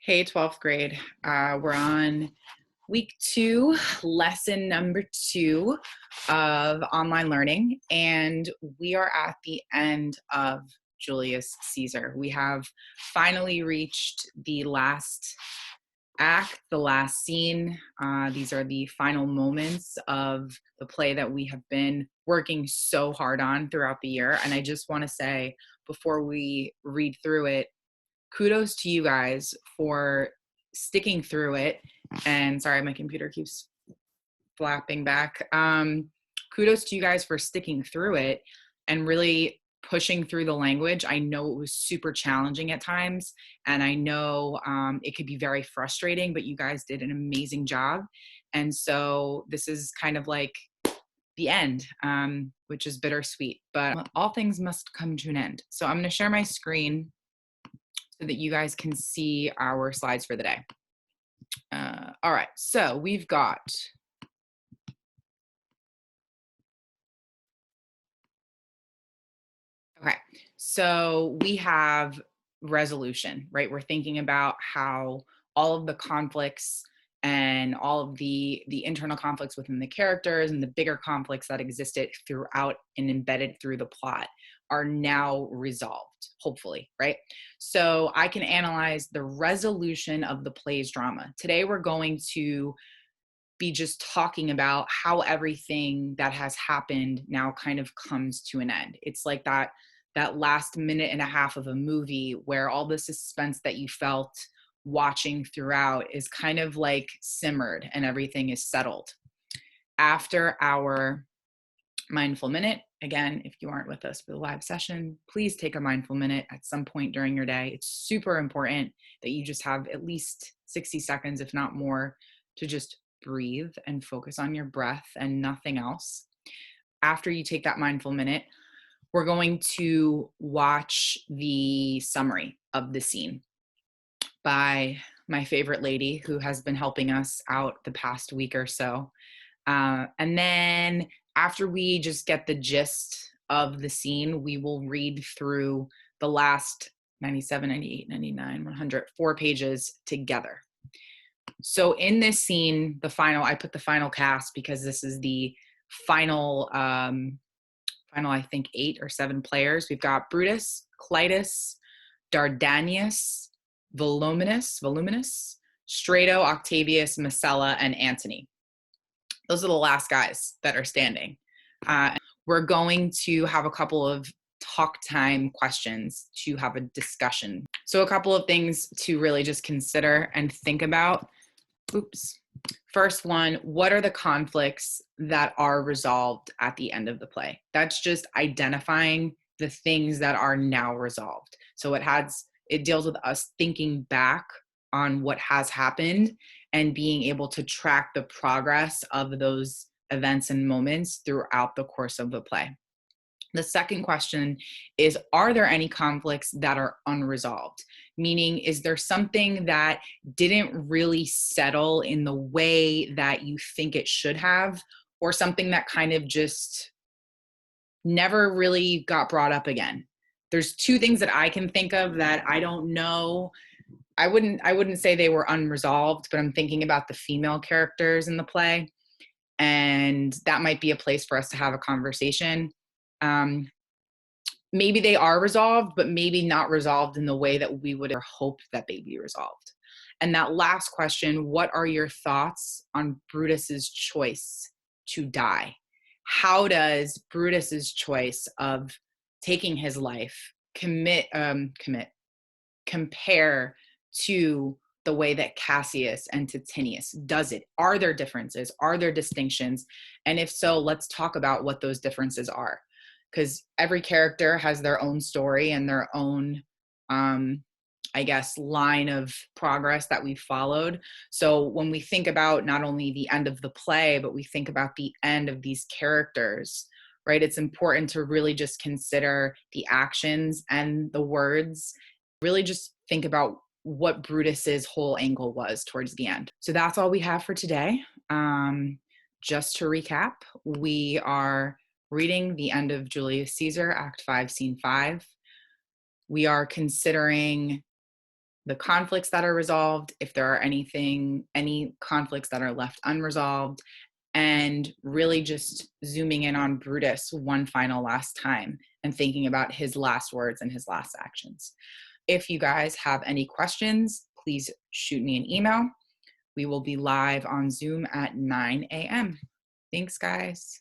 Hey, 12th grade. We're on week 2, lesson number 2 of online learning, and we are at the end of Julius Caesar. We have finally reached the last act, the last scene. These are the final moments of the play that we have been working so hard on throughout the year. And I just want to say, before we read through it, kudos to you guys for sticking through it. And sorry, my computer keeps flapping back. Kudos to you guys for sticking through it and really pushing through the language. I know it was super challenging at times, and I know it could be very frustrating, but you guys did an amazing job. And so this is kind of like the end, which is bittersweet, but all things must come to an end. So I'm going to share my screen so that you guys can see our slides for the day. All right, so we've got okay, so we have resolution, right? We're thinking about how all of the conflicts and all of the internal conflicts within the characters and the bigger conflicts that existed throughout and embedded through the plot are now resolved, hopefully, right? So I can analyze the resolution of the play's drama. Today we're going to be just talking about how everything that has happened now kind of comes to an end. It's like that last minute and a half of a movie where all the suspense that you felt watching throughout is kind of like simmered and everything is settled. After our mindful minute, again, if you aren't with us for the live session, please take a mindful minute at some point during your day. It's super important that you just have at least 60 seconds, if not more, to just breathe and focus on your breath and nothing else. After you take that mindful minute, we're going to watch the summary of the scene by my favorite lady who has been helping us out the past week or so. And then after we just get the gist of the scene, we will read through the last 97, 98, 99, 100, 4 pages together. So in this scene, I put the final cast because this is the final, I think 8 or 7 players. We've got Brutus, Clytus, Dardanius, Voluminus, Strato, Octavius, Messala, and Antony. Those are the last guys that are standing. We're going to have a couple of talk time questions to have a discussion. So a couple of things to really just consider and think about. First one, what are the conflicts that are resolved at the end of the play? That's just identifying the things that are now resolved. So it deals with us thinking back on what has happened and being able to track the progress of those events and moments throughout the course of the play. The second question is, are there any conflicts that are unresolved? Meaning, is there something that didn't really settle in the way that you think it should have, or something that kind of just never really got brought up again? There's 2 things that I can think of that I don't know. I wouldn't say they were unresolved, but I'm thinking about the female characters in the play, and that might be a place for us to have a conversation. Maybe they are resolved, but maybe not resolved in the way that we would have hoped that they be resolved. And that last question, what are your thoughts on Brutus's choice to die? How does Brutus's choice of taking his life compare to the way that Cassius and Titinius does it? Are there differences? Are there distinctions? And if so, let's talk about what those differences are. Because every character has their own story and their own, line of progress that we've followed. So when we think about not only the end of the play, but we think about the end of these characters, right? It's important to really just consider the actions and the words, really just think about what Brutus's whole angle was towards the end. So that's all we have for today. Just to recap, we are reading the end of Julius Caesar, Act 5, Scene 5. We are considering the conflicts that are resolved, if there are any conflicts that are left unresolved, and really just zooming in on Brutus one final last time and thinking about his last words and his last actions. If you guys have any questions, please shoot me an email. We will be live on Zoom at 9 a.m. Thanks, guys.